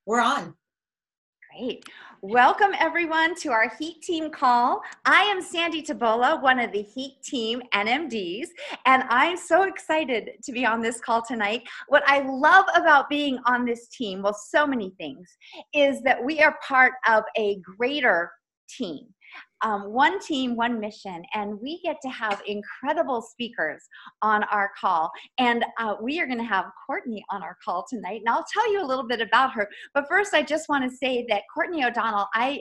We're on. Great. Welcome everyone to our Heat Team call. I am Sandy Tabola, one of the Heat Team NMDs, and I'm so excited to be on this call tonight. What I love about being on this team, well, so many things, is that we are part of a greater team. One team, one mission, and we get to have incredible speakers on our call. And we are going to have Courtney on our call tonight, and I'll tell you a little bit about her. But first, I just want to say that Courtney O'Donnell, I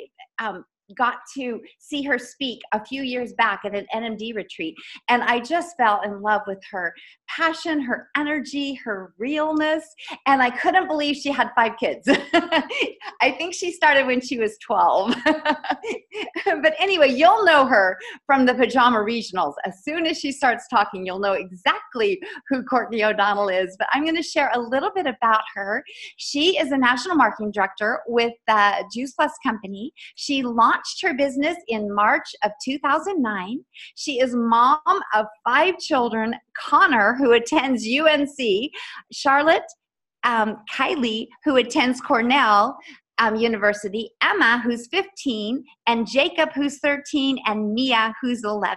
got to see her speak a few years back at an NMD retreat, and I just fell in love with her passion, her energy, her realness, and I couldn't believe she had 5 kids. I think she started when she was 12. But anyway, you'll know her from the Pajama Regionals. As soon as she starts talking, you'll know exactly who Courtney O'Donnell is, but I'm going to share a little bit about her. She is a national marketing director with the Juice Plus company. She launched her business in March of 2009. She is mom of 5 children, Connor, who attends UNC, Charlotte, Kylie, who attends Cornell University, Emma, who's 15, and Jacob, who's 13, and Mia, who's 11.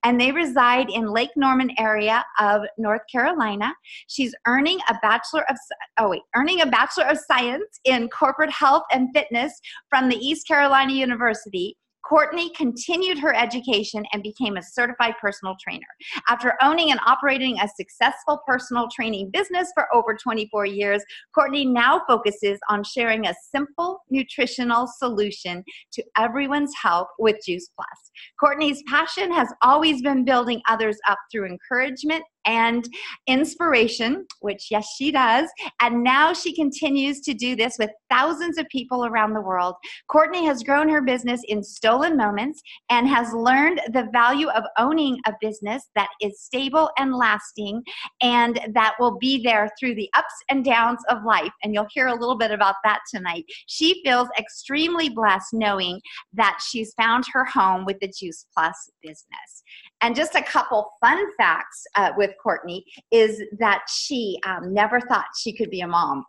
And they reside in Lake Norman area of North Carolina. She's earning a Bachelor of Science in Corporate Health and Fitness from the East Carolina University. Courtney continued her education and became a certified personal trainer. After owning and operating a successful personal training business for over 24 years, Courtney now focuses on sharing a simple nutritional solution to everyone's health with Juice Plus. Courtney's passion has always been building others up through encouragement and inspiration, which yes, she does. And now she continues to do this with thousands of people around the world. Courtney has grown her business in stolen moments and has learned the value of owning a business that is stable and lasting and that will be there through the ups and downs of life. And you'll hear a little bit about that tonight. She feels extremely blessed knowing that she's found her home with the Juice Plus business. And just a couple fun facts with Courtney is that she never thought she could be a mom.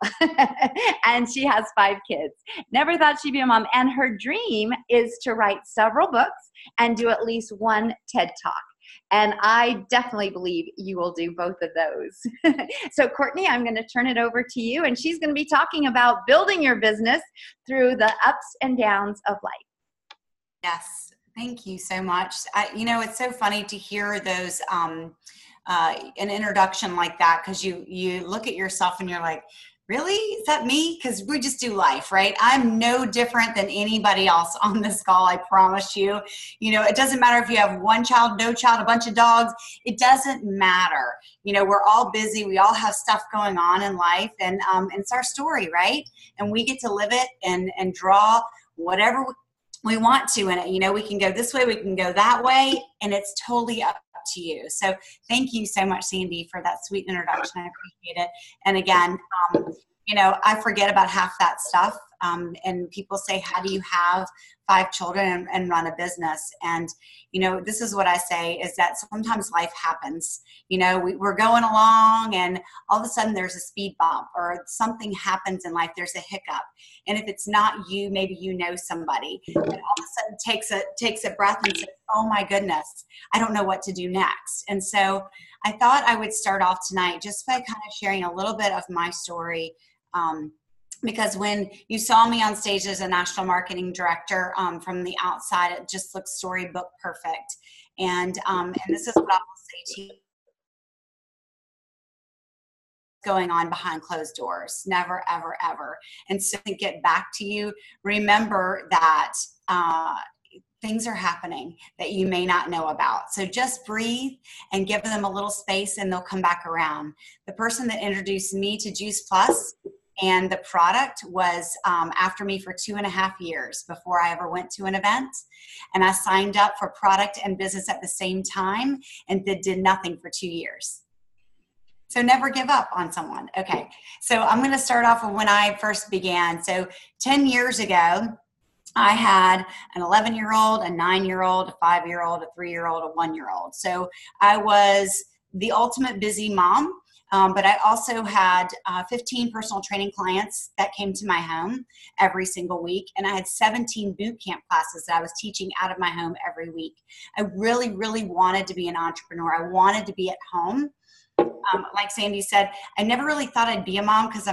And she has 5 kids. Never thought she'd be a mom. And her dream is to write several books and do at least 1 TED Talk. And I definitely believe you will do both of those. So Courtney, I'm going to turn it over to you, and she's going to be talking about building your business through the ups and downs of life. Yes. Thank you so much. It's so funny to hear those, an introduction like that, because you look at yourself and you're like, really? Is that me? Because we just do life, right? I'm no different than anybody else on this call, I promise you. It doesn't matter if you have 1 child, no child, a bunch of dogs. It doesn't matter. We're all busy. We all have stuff going on in life, and it's our story, right? And we get to live it and draw whatever we want to in it. We can go this way, we can go that way, and it's totally up to you. So thank you so much, Sandy, for that sweet introduction. I appreciate it. And again, I forget about half that stuff. And people say, how do you have 5 children and run a business? And, this is what I say is that sometimes life happens. We're going along and all of a sudden there's a speed bump or something happens in life. There's a hiccup. And if it's not you, maybe you know somebody that all of a sudden takes a breath and says, oh my goodness, I don't know what to do next. And so I thought I would start off tonight just by kind of sharing a little bit of my story. Because when you saw me on stage as a national marketing director, from the outside, it just looks storybook perfect. And this is what I will say to you. Going on behind closed doors. Never, ever, ever. And so to get back to you, remember that things are happening that you may not know about. So just breathe and give them a little space and they'll come back around. The person that introduced me to Juice Plus and the product was after me for 2.5 years before I ever went to an event. And I signed up for product and business at the same time and did nothing for 2 years. So never give up on someone. Okay, so I'm going to start off with when I first began. So 10 years ago, I had an 11-year-old, a 9-year-old, a 5-year-old, a 3-year-old, a 1-year-old. So I was the ultimate busy mom. But I also had 15 personal training clients that came to my home every single week. And I had 17 boot camp classes that I was teaching out of my home every week. I really, really wanted to be an entrepreneur. I wanted to be at home. Like Sandy said, I never really thought I'd be a mom because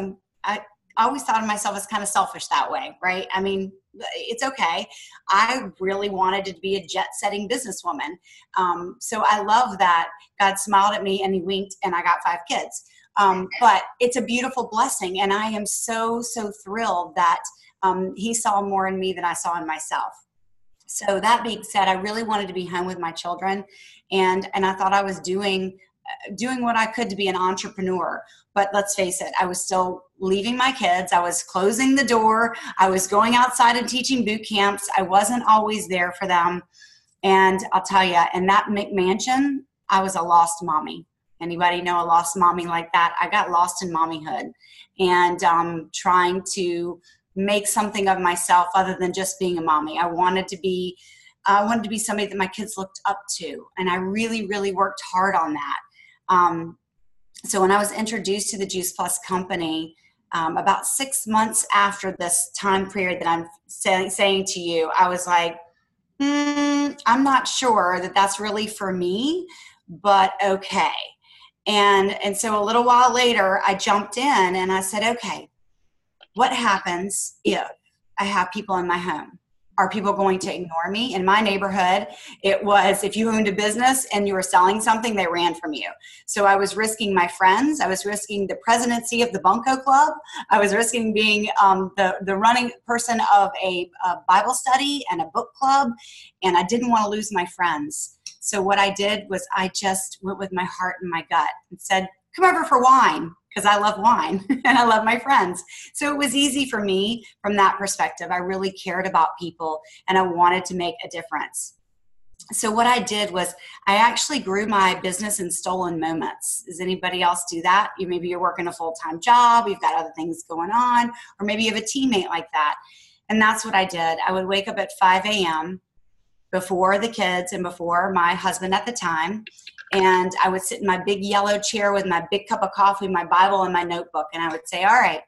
I always thought of myself as kind of selfish that way, right? I mean, it's okay. I really wanted to be a jet-setting businesswoman. So I love that God smiled at me and he winked and I got 5 kids. But it's a beautiful blessing. And I am so, so thrilled that he saw more in me than I saw in myself. So that being said, I really wanted to be home with my children. And I thought I was doing what I could to be an entrepreneur. But let's face it, I was still leaving my kids. I was closing the door. I was going outside and teaching boot camps. I wasn't always there for them. And I'll tell you, in that McMansion, I was a lost mommy. Anybody know a lost mommy like that? I got lost in mommyhood and trying to make something of myself other than just being a mommy. I wanted to be somebody that my kids looked up to. And I really, really worked hard on that. So when I was introduced to the Juice Plus company, about 6 months after this time period that I'm saying to you, I was like, I'm not sure that that's really for me, but okay. And so a little while later, I jumped in and I said, okay, what happens if I have people in my home? Are people going to ignore me? In my neighborhood, it was if you owned a business and you were selling something, they ran from you. So I was risking my friends. I was risking the presidency of the Bunko Club. I was risking being the running person of a Bible study and a book club. And I didn't want to lose my friends. So what I did was I just went with my heart and my gut and said, come over for wine, because I love wine and I love my friends. So it was easy for me from that perspective. I really cared about people and I wanted to make a difference. So what I did was I actually grew my business in stolen moments. Does anybody else do that? Maybe you're working a full-time job, you've got other things going on, or maybe you have a teammate like that. And that's what I did. I would wake up at 5 a.m. before the kids and before my husband at the time. And I would sit in my big yellow chair with my big cup of coffee, my Bible, and my notebook. And I would say, all right,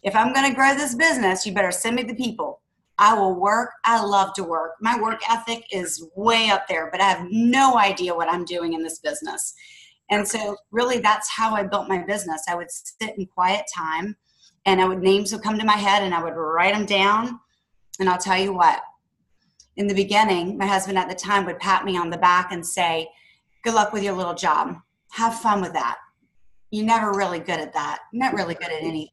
if I'm going to grow this business, you better send me the people. I will work. I love to work. My work ethic is way up there, but I have no idea what I'm doing in this business. And so really that's how I built my business. I would sit in quiet time and names would come to my head and I would write them down. And I'll tell you what, in the beginning, my husband at the time would pat me on the back and say, good luck with your little job. Have fun with that. You're never really good at that. You're not really good at anything.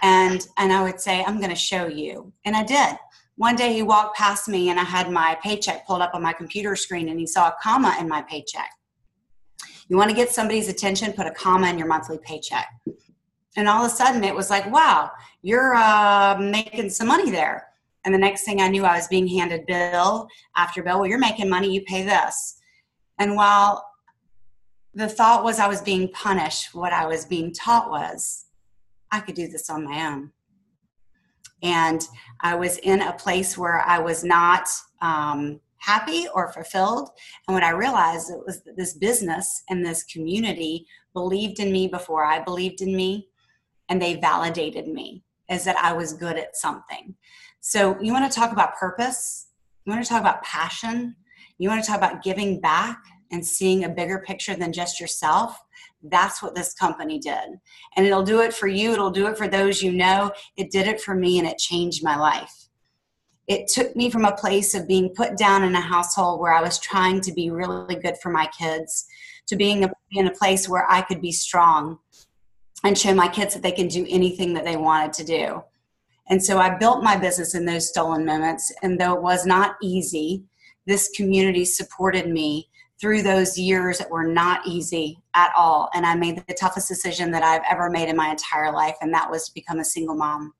And I would say, I'm going to show you. And I did. One day he walked past me and I had my paycheck pulled up on my computer screen and he saw a comma in my paycheck. You want to get somebody's attention, put a comma in your monthly paycheck. And all of a sudden it was like, wow, you're making some money there. And the next thing I knew, I was being handed bill after bill. Well, you're making money, you pay this. And while the thought was I was being punished, what I was being taught was I could do this on my own. And I was in a place where I was not happy or fulfilled. And what I realized it was that this business and this community believed in me before I believed in me. And they validated me as that I was good at something. So you want to talk about purpose? You want to talk about passion? You want to talk about giving back and seeing a bigger picture than just yourself? That's what this company did. And it'll do it for you. It'll do it for those you know. It did it for me and it changed my life. It took me from a place of being put down in a household where I was trying to be really good for my kids to being in a place where I could be strong and show my kids that they can do anything that they wanted to do. And so I built my business in those stolen moments. And though it was not easy, this community supported me through those years that were not easy at all. And I made the toughest decision that I've ever made in my entire life, and that was to become a single mom.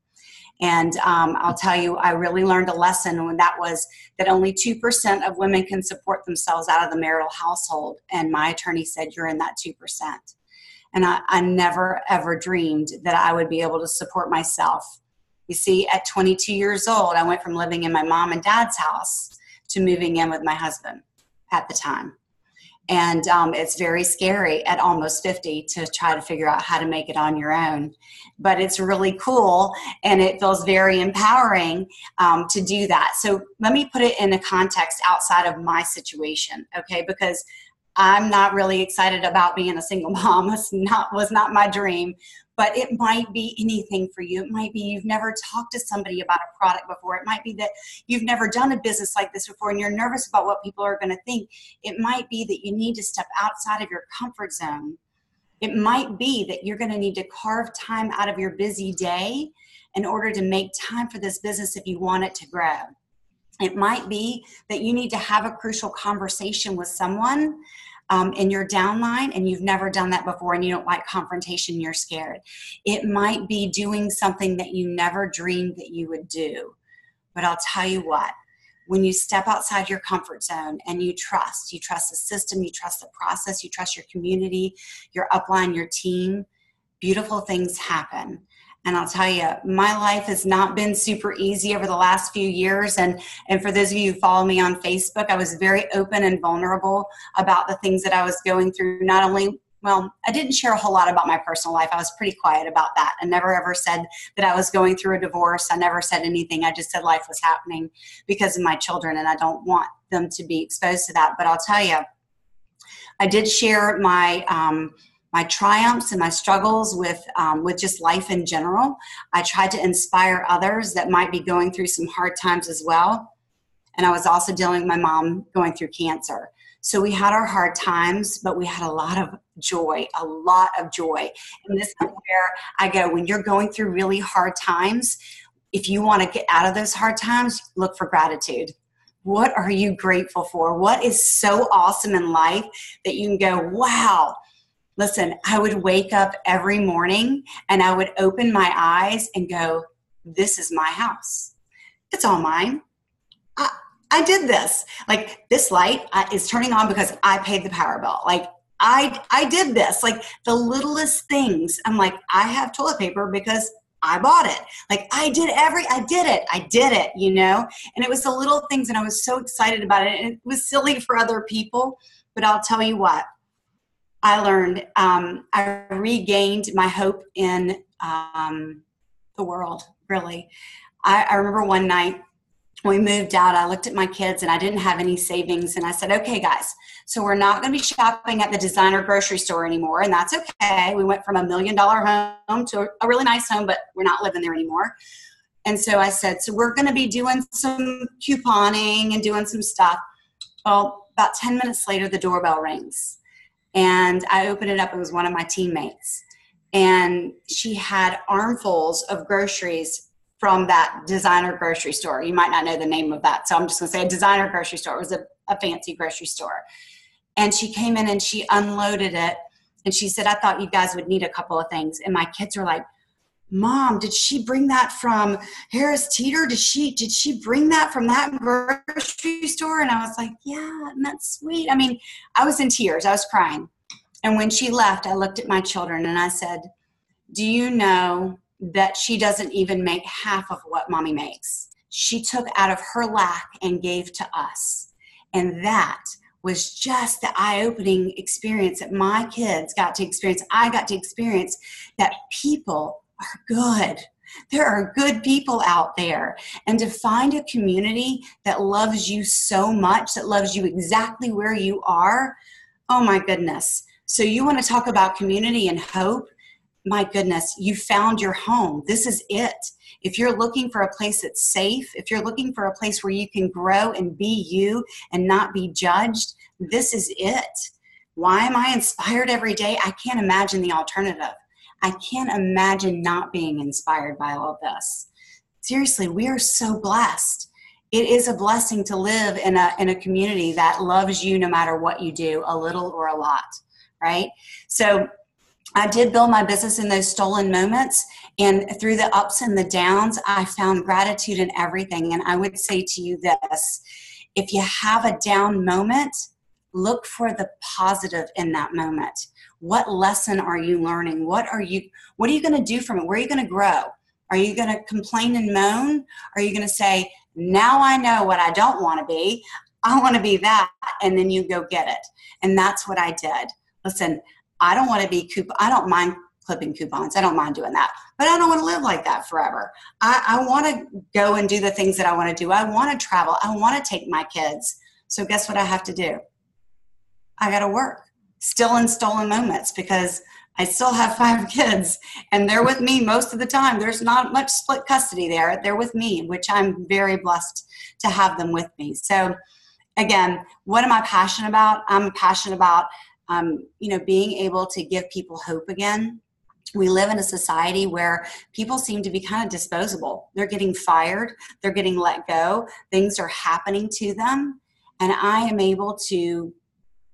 And I'll tell you, I really learned a lesson when that was that only 2% of women can support themselves out of the marital household. And my attorney said, you're in that 2%. And I never, ever dreamed that I would be able to support myself. You see, at 22 years old, I went from living in my mom and dad's house to moving in with my husband at the time. And it's very scary at almost 50 to try to figure out how to make it on your own. But it's really cool, and it feels very empowering to do that. So let me put it in a context outside of my situation, okay? Because I'm not really excited about being a single mom. Was not my dream. But it might be anything for you. It might be you've never talked to somebody about a product before. It might be that you've never done a business like this before and you're nervous about what people are going to think. It might be that you need to step outside of your comfort zone. It might be that you're going to need to carve time out of your busy day in order to make time for this business if you want it to grow. It might be that you need to have a crucial conversation with someone in your downline, and you've never done that before and you don't like confrontation, you're scared. It might be doing something that you never dreamed that you would do. But I'll tell you what, when you step outside your comfort zone and you trust the system, you trust the process, you trust your community, your upline, your team, beautiful things happen. And I'll tell you, my life has not been super easy over the last few years. And for those of you who follow me on Facebook, I was very open and vulnerable about the things that I was going through. Not only, well, I didn't share a whole lot about my personal life. I was pretty quiet about that. I never ever said that I was going through a divorce. I never said anything. I just said life was happening because of my children, and I don't want them to be exposed to that. But I'll tell you, I did share my triumphs and my struggles with just life in general. I tried to inspire others that might be going through some hard times as well. And I was also dealing with my mom going through cancer. So we had our hard times, but we had a lot of joy, a lot of joy. And this is where I go, when you're going through really hard times, if you want to get out of those hard times, look for gratitude. What are you grateful for? What is so awesome in life that you can go, wow. Listen, I would wake up every morning and I would open my eyes and go, this is my house. It's all mine. I did this. Like, this light is turning on because I paid the power bill. Like, I did this. Like, the littlest things. I'm like, I have toilet paper because I bought it. Like, I did it, you know? And it was the little things, and I was so excited about it. And it was silly for other people, but I'll tell you what. I learned, I regained my hope in the world, really. I remember one night when we moved out, I looked at my kids and I didn't have any savings. And I said, okay, guys, so we're not going to be shopping at the designer grocery store anymore. And that's okay. We went from $1 million home to a really nice home, but we're not living there anymore. And so I said, so we're going to be doing some couponing and doing some stuff. Well, about 10 minutes later, the doorbell rings. And I opened it up. It was one of my teammates. And she had armfuls of groceries from that designer grocery store. You might not know the name of that, so I'm just going to say a designer grocery store. It was a fancy grocery store. And she came in and she unloaded it. And she said, I thought you guys would need a couple of things. And my kids were like, Mom, did she bring that from Harris Teeter? Did she bring that from that grocery store? And I was like, yeah, and that's sweet. I mean, I was in tears. I was crying. And when she left, I looked at my children and I said, do you know that she doesn't even make half of what Mommy makes? She took out of her lack and gave to us. And that was just the eye-opening experience that my kids got to experience. I got to experience that people are good. There are good people out there. And to find a community that loves you so much, that loves you exactly where you are, oh my goodness. So you want to talk about community and hope? My goodness, you found your home. This is it. If you're looking for a place that's safe, if you're looking for a place where you can grow and be you and not be judged, this is it. Why am I inspired every day? I can't imagine the alternative. I can't imagine not being inspired by all of this. Seriously, we are so blessed. It is a blessing to live in a community that loves you no matter what you do, a little or a lot, right? So I did build my business in those stolen moments, and through the ups and the downs, I found gratitude in everything. And I would say to you this, if you have a down moment, look for the positive in that moment. What lesson are you learning? What are you going to do from it? Where are you going to grow? Are you going to complain and moan? Are you going to say, now I know what I don't want to be. I want to be that. And then you go get it. And that's what I did. Listen, I don't want to be I don't mind clipping coupons. I don't mind doing that, but I don't want to live like that forever. I want to go and do the things that I want to do. I want to travel. I want to take my kids. So guess what I have to do? I got to work still in stolen moments because I still have 5 kids and they're with me most of the time. There's not much split custody there. They're with me, which I'm very blessed to have them with me. So again, what am I passionate about? I'm passionate about, being able to give people hope again. We live in a society where people seem to be kind of disposable. They're getting fired. They're getting let go. Things are happening to them. And I am able to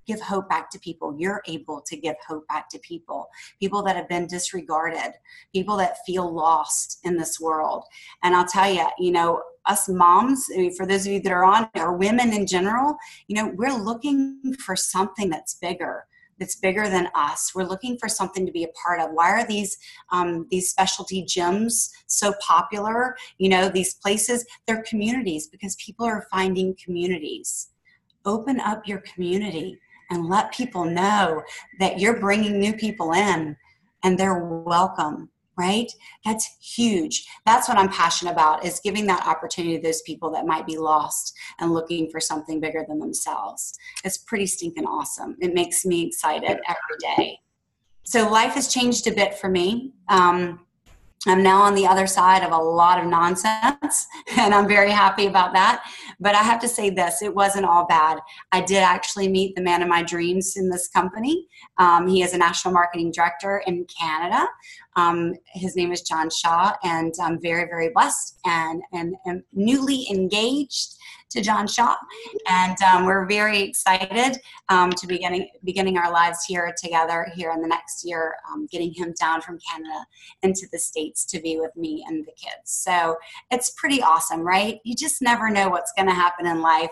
give hope back to people. You're able to give hope back to people that have been disregarded, people that feel lost in this world. And I'll tell you, us moms, for those of you that are on, or women in general, we're looking for something that's bigger than us. We're looking for something to be a part of. Why are these specialty gyms so popular? These places, they're communities because people are finding communities. Open up your community and let people know that you're bringing new people in and they're welcome, right? That's huge. That's what I'm passionate about, is giving that opportunity to those people that might be lost and looking for something bigger than themselves. It's pretty stinking awesome. It makes me excited every day. So life has changed a bit for me. I'm now on the other side of a lot of nonsense, and I'm very happy about that. But I have to say this, it wasn't all bad. I did actually meet the man of my dreams in this company. He is a national marketing director in Canada. His name is John Shaw, and I'm very, very blessed and newly engaged to John Shaw. And we're very excited to be beginning our lives here together here in the next year, getting him down from Canada into the States to be with me and the kids. So it's pretty awesome, right? You just never know what's going to happen in life.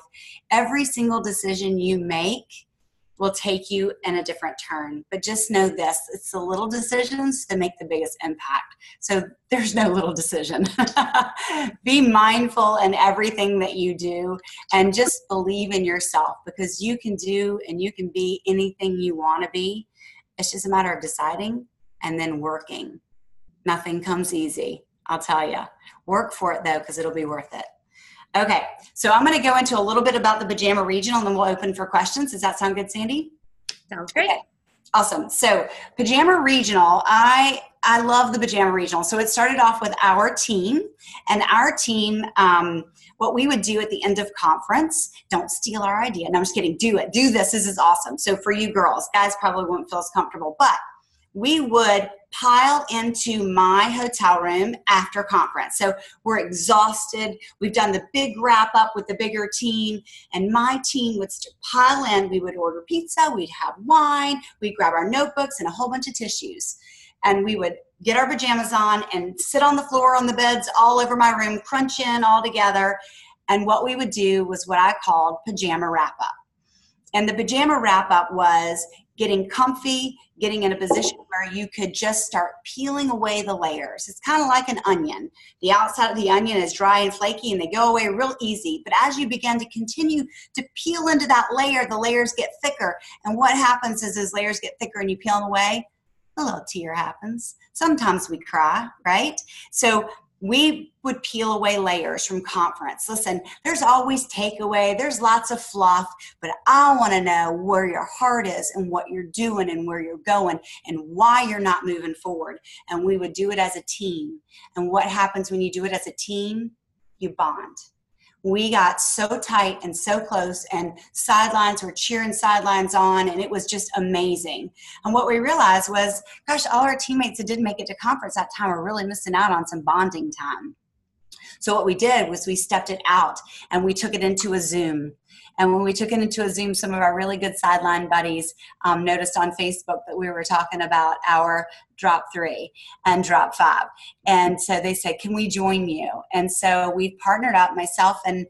Every single decision you make will take you in a different turn. But just know this, it's the little decisions that make the biggest impact. So there's no little decision. Be mindful in everything that you do and just believe in yourself, because you can do and you can be anything you want to be. It's just a matter of deciding and then working. Nothing comes easy, I'll tell you. Work for it though, because it'll be worth it. Okay, so I'm going to go into a little bit about the Pajama Regional, and then we'll open for questions. Does that sound good, Sandy? Sounds great. Okay. Awesome. So Pajama Regional, I love the Pajama Regional. So it started off with our team, and our team, what we would do at the end of conference, don't steal our idea. No, I'm just kidding. Do it. Do this. This is awesome. So for you girls, guys probably won't feel as comfortable, but we would pile into my hotel room after conference. So we're exhausted. We've done the big wrap up with the bigger team, and my team would pile in. We would order pizza. We'd have wine. We'd grab our notebooks and a whole bunch of tissues. And we would get our pajamas on and sit on the floor on the beds all over my room, crunch in all together. And what we would do was what I called pajama wrap up. And the pajama wrap up was getting comfy, getting in a position where you could just start peeling away the layers. It's kind of like an onion. The outside of the onion is dry and flaky and they go away real easy. But as you begin to continue to peel into that layer, the layers get thicker. And what happens is as layers get thicker and you peel them away, a little tear happens. Sometimes we cry, right? So we would peel away layers from conference. Listen, there's always takeaway. There's lots of fluff, but I want to know where your heart is and what you're doing and where you're going and why you're not moving forward. And we would do it as a team. And what happens when you do it as a team? You bond. We got so tight and so close, and sidelines were cheering sidelines on, and it was just amazing. And what we realized was, gosh, all our teammates that didn't make it to conference that time were really missing out on some bonding time. So what we did was we stepped it out and we took it into a Zoom. And when we took it into a Zoom, some of our really good sideline buddies noticed on Facebook that we were talking about our drop 3 and drop 5. And so they said, can we join you? And so we've partnered up, myself and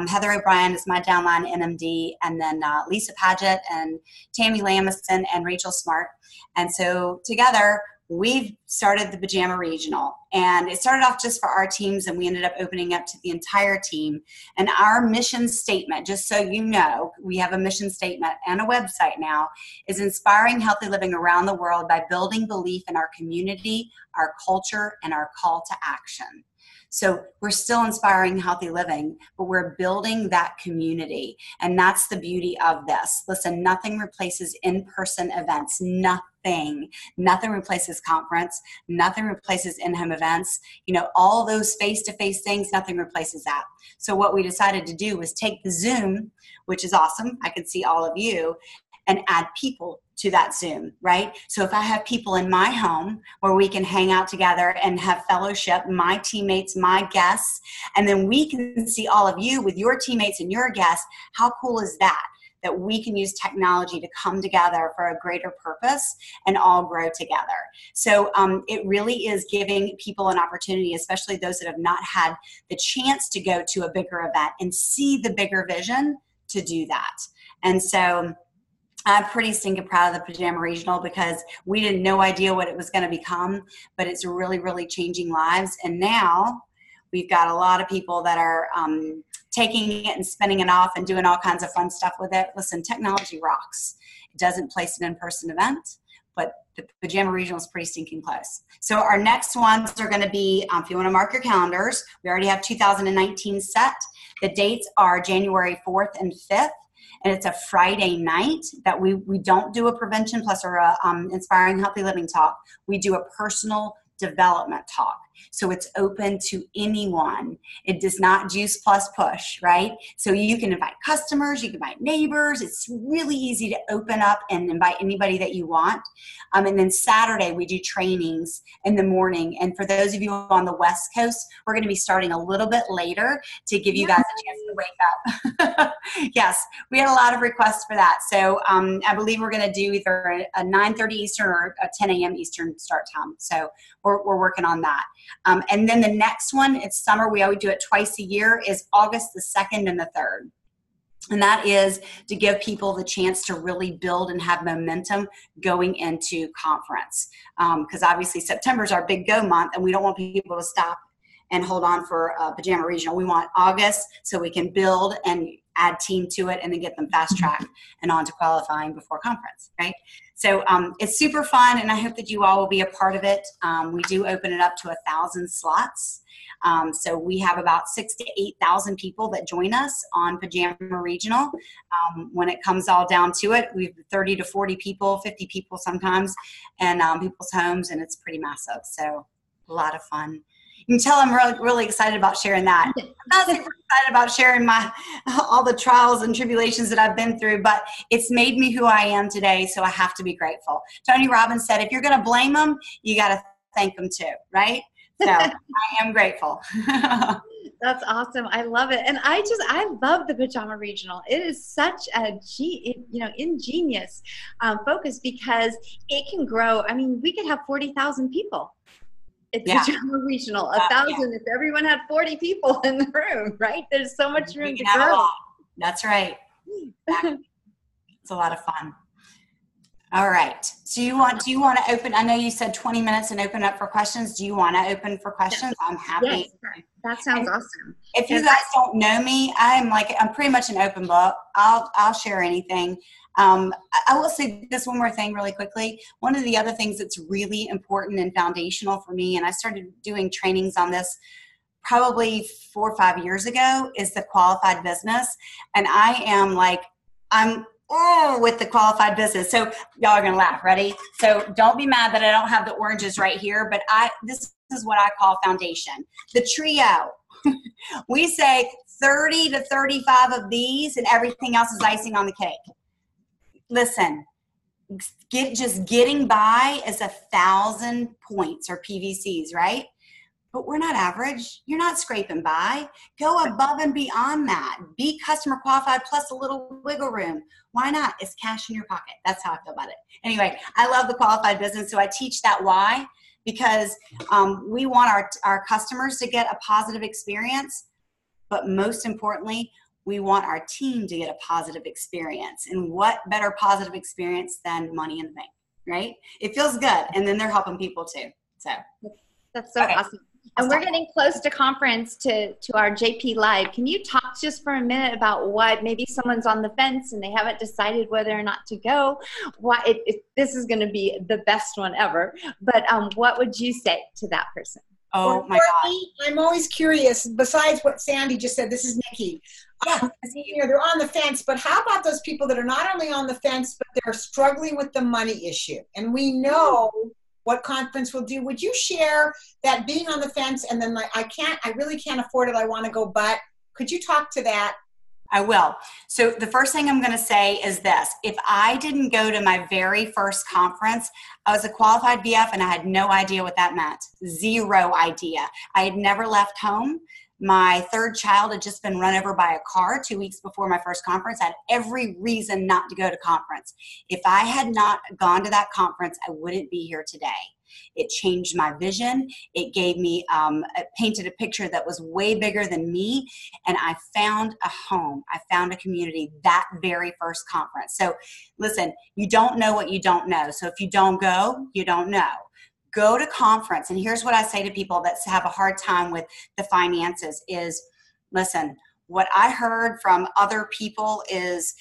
Heather O'Brien is my downline NMD, and then Lisa Paget and Tammy Lamison and Rachel Smart. And so together, we've started the Pajama Regional, and it started off just for our teams, and we ended up opening up to the entire team. And our mission statement, just so you know, we have a mission statement and a website now, is inspiring healthy living around the world by building belief in our community, our culture, and our call to action. So we're still inspiring healthy living, but we're building that community. And that's the beauty of this. Listen, nothing replaces in-person events. Nothing replaces conference. Nothing replaces in-home events. You know, all those face-to-face things, nothing replaces that. So what we decided to do was take the Zoom, which is awesome. I can see all of you, and add people to that Zoom, right? So if I have people in my home where we can hang out together and have fellowship, my teammates, my guests, and then we can see all of you with your teammates and your guests, how cool is that? That we can use technology to come together for a greater purpose and all grow together. So it really is giving people an opportunity, especially those that have not had the chance to go to a bigger event and see the bigger vision, to do that. And so I'm pretty stinking proud of the Pajama Regional, because we didn't no idea what it was going to become, but it's really, really changing lives. And now we've got a lot of people that are taking it and spinning it off and doing all kinds of fun stuff with it. Listen, technology rocks. It doesn't place an in-person event, but the Pajama Regional is pretty stinking close. So our next ones are going to be, if you want to mark your calendars, we already have 2019 set. The dates are January 4th and 5th. And it's a Friday night that we don't do a prevention plus or a inspiring healthy living talk. We do a personal development talk. So it's open to anyone. It does not juice plus push, right? So you can invite customers, you can invite neighbors. It's really easy to open up and invite anybody that you want. And then Saturday we do trainings in the morning. And for those of you on the West Coast, we're going to be starting a little bit later to give you guys a chance to wake up. Yes, we had a lot of requests for that. So I believe we're going to do either a 9:30 Eastern or a 10 a.m. Eastern start time. So we're working on that. And then the next one, it's summer. We always do it twice a year, is August the 2nd and the 3rd. And that is to give people the chance to really build and have momentum going into conference. Because obviously September is our big go month, and we don't want people to stop and hold on for Pajama Regional. We want August so we can build and add team to it and then get them fast tracked and on to qualifying before conference, right? So it's super fun, and I hope that you all will be a part of it. We do open it up to 1,000 slots. So we have about 6,000 to 8,000 people that join us on Pajama Regional. When it comes all down to it, we have 30 to 40 people, 50 people sometimes, in people's homes, and it's pretty massive. So a lot of fun. You can tell I'm really, really excited about sharing that. I'm not super excited about sharing all the trials and tribulations that I've been through, but it's made me who I am today, so I have to be grateful. Tony Robbins said, if you're going to blame them, you got to thank them too, right? So I am grateful. That's awesome. I love it. And I love the Pajama Regional. It is such a ingenious focus, because it can grow. I mean, we could have 40,000 people. It's Pajama Regional, 1,000 if everyone had 40 people in the room, right? There's so much room to grow. That's right. It's a lot of fun. All right. So do you want to open? I know you said 20 minutes and open up for questions. Do you want to open for questions? I'm happy. Yes, that sounds awesome. If you guys don't know me, I'm pretty much an open book. I'll share anything. I will say this one more thing really quickly. One of the other things that's really important and foundational for me, and I started doing trainings on this probably 4 or 5 years ago, is the qualified business. And I'm with the qualified business. So y'all are going to laugh. Ready? So don't be mad that I don't have the oranges right here, but this is what I call foundation. The trio. We say 30 to 35 of these, and everything else is icing on the cake. Listen, just getting by is 1,000 points or PVCs, right? But we're not average. You're not scraping by. Go above and beyond that. Be customer qualified plus a little wiggle room. Why not? It's cash in your pocket. That's how I feel about it. Anyway, I love the qualified business, so I teach that why, because we want our customers to get a positive experience, but most importantly, we want our team to get a positive experience. And what better positive experience than money in the bank, right? It feels good. And then they're helping people too. So that's so okay. awesome. And we're getting close to conference to our JP Live. Can you talk just for a minute about what maybe someone's on the fence and they haven't decided whether or not to go? Why this is going to be the best one ever. But what would you say to that person? Oh my God. I'm always curious, besides what Sandy just said, this is Nikki. You know, they're on the fence, but how about those people that are not only on the fence, but they're struggling with the money issue? And we know what conference will do. Would you share that being on the fence and then like, I really can't afford it, I want to go, but could you talk to that? I will. So the first thing I'm going to say is this. If I didn't go to my very first conference, I was a qualified VF and I had no idea what that meant. Zero idea. I had never left home. My third child had just been run over by a car 2 weeks before my first conference. I had every reason not to go to conference. If I had not gone to that conference, I wouldn't be here today. It changed my vision. It gave me, it painted a picture that was way bigger than me. And I found a home. I found a community that very first conference. So listen, you don't know what you don't know. So if you don't go, you don't know. Go to conference. And here's what I say to people that have a hard time with the finances is, listen, what I heard from other people is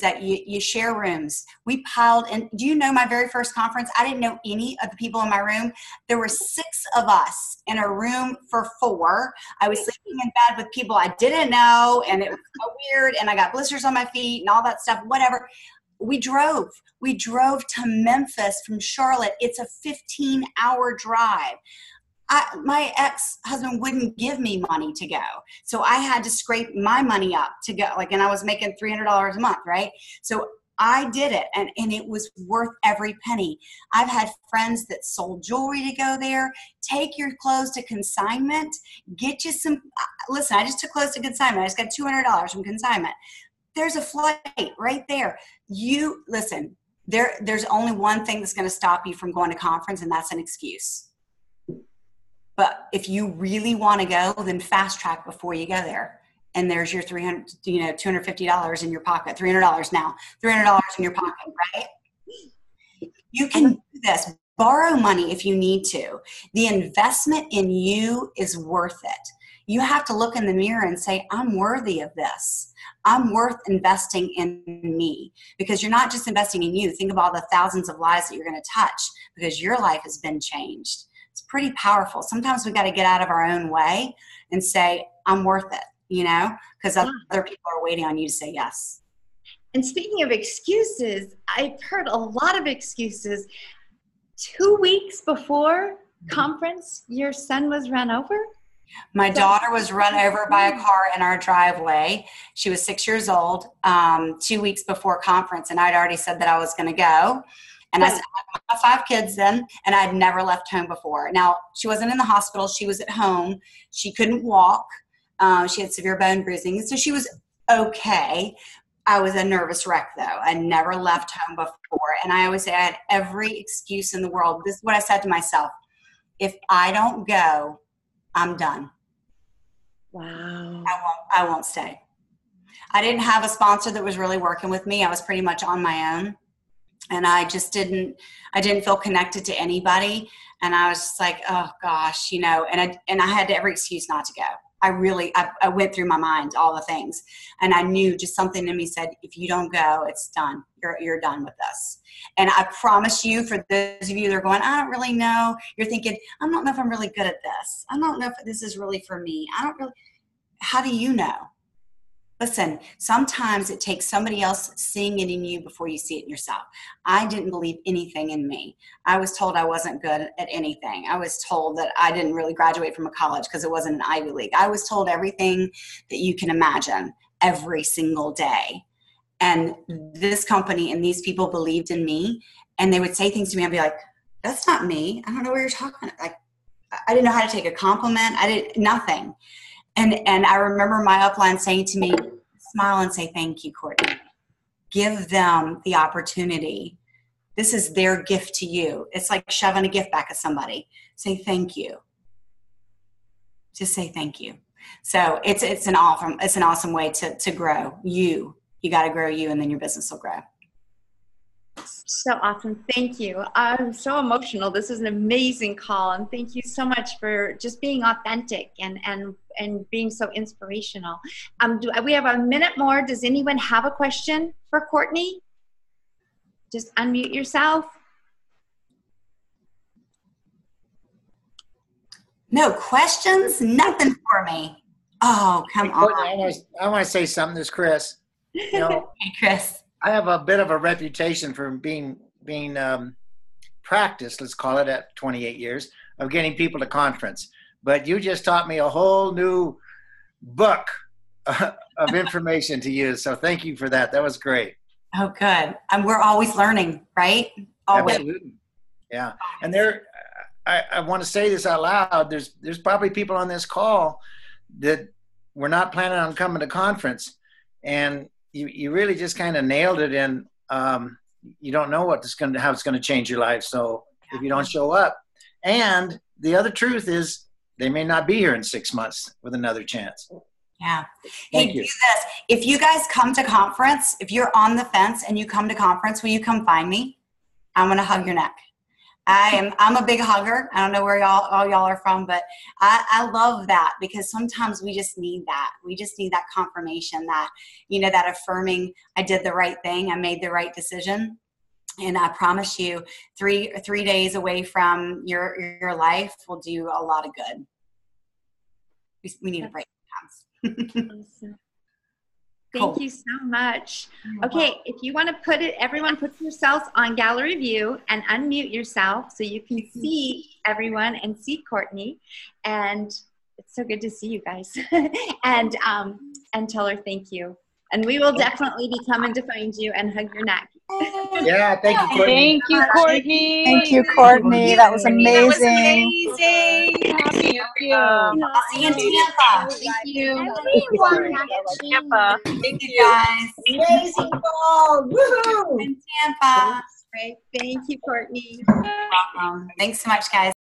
that you share rooms. We piled in. Do you know my very first conference? I didn't know any of the people in my room. There were 6 of us in a room for 4. I was sleeping in bed with people I didn't know, and it was so weird, and I got blisters on my feet and all that stuff, whatever. We drove to Memphis from Charlotte. It's a 15-hour drive. My ex-husband wouldn't give me money to go. So I had to scrape my money up to go. And I was making $300 a month, right? So I did it, and it was worth every penny. I've had friends that sold jewelry to go there. Take your clothes to consignment. Get you some, listen, I just took clothes to consignment. I just got $200 from consignment. There's a flight right there. You, listen, there's only one thing that's going to stop you from going to conference, and that's an excuse. But if you really want to go, then fast track before you go there. And there's your $250 in your pocket, $300 now, $300 in your pocket, right? You can do this. Borrow money if you need to. The investment in you is worth it. You have to look in the mirror and say, I'm worthy of this. I'm worth investing in me, because you're not just investing in you. Think of all the thousands of lives that you're going to touch, because your life has been changed. It's pretty powerful. Sometimes we got to get out of our own way and say, I'm worth it, because other people are waiting on you to say yes. And speaking of excuses, I've heard a lot of excuses. 2 weeks before conference, your son was run over? My daughter was run over by a car in our driveway. She was 6 years old, 2 weeks before conference, and I'd already said that I was going to go. And I said, I have 5 kids then, and I'd never left home before. Now, she wasn't in the hospital. She was at home. She couldn't walk. She had severe bone bruising, so she was okay. I was a nervous wreck, though. I never left home before. And I always say I had every excuse in the world. This is what I said to myself. If I don't go, I'm done. Wow. I won't stay. I didn't have a sponsor that was really working with me. I was pretty much on my own. And I didn't feel connected to anybody. And I was just like, oh gosh, and I had every excuse not to go. I went through my mind, all the things. And I knew just something in me said, if you don't go, it's done. You're done with this. And I promise you, for those of you that are going, I don't really know. You're thinking, I don't know if I'm really good at this. I don't know if this is really for me. How do you know? Listen, sometimes it takes somebody else seeing it in you before you see it in yourself. I didn't believe anything in me. I was told I wasn't good at anything. I was told that I didn't really graduate from a college because it wasn't an Ivy League. I was told everything that you can imagine every single day. And this company and these people believed in me, and they would say things to me. I'd be like, that's not me. I don't know what you're talking about. Like, I didn't know how to take a compliment. Nothing. And I remember my upline saying to me, smile and say, thank you, Courtney. Give them the opportunity. This is their gift to you. It's like shoving a gift back at somebody. Say thank you. Just say thank you. So it's an awesome way to grow you. You got to grow you, and then your business will grow. So awesome. Thank you. I'm so emotional. This is an amazing call. And thank you so much for just being authentic and being so inspirational. We have a minute more. Does anyone have a question for Courtney? Just unmute yourself. No questions? Nothing for me. Oh, come on. I want to say something. This is Chris. You know, Hey, Chris. I have a bit of a reputation for being practiced, let's call it, at 28 years of getting people to conference. But you just taught me a whole new book of information to use. So thank you for that. That was great. Oh, good. And we're always learning, right? Always. Absolutely. Yeah. And I want to say this out loud. There's probably people on this call that were not planning on coming to conference, and you really just kind of nailed it in. You don't know how it's going to change your life. So if you don't show up, and the other truth is they may not be here in 6 months with another chance. Yeah. Thank Hey, you. do this. If you guys come to conference, if you're on the fence and you come to conference, will you come find me? I'm going to hug your neck. I'm a big hugger. I don't know where all y'all are from, but I love that, because sometimes we just need that. We just need that confirmation, that, you know, that affirming, I did the right thing. I made the right decision. And I promise you, three days away from your life will do a lot of good. We need a break sometimes. Awesome. Thank you so much. Okay, if you want to put it, everyone put yourselves on gallery view and unmute yourself so you can see everyone and see Courtney. And it's so good to see you guys. and tell her thank you. And we will definitely be coming to find you and hug your neck. Yeah, thank you, Courtney. Thank you, Courtney. Thank you, Courtney. That was amazing. That was amazing. Thank you. I'll see you in Tampa. Thank you. Tampa. Thank you, guys. Amazing ball. Woohoo! In Tampa. Great. Thank you, Courtney. Thanks so much, guys.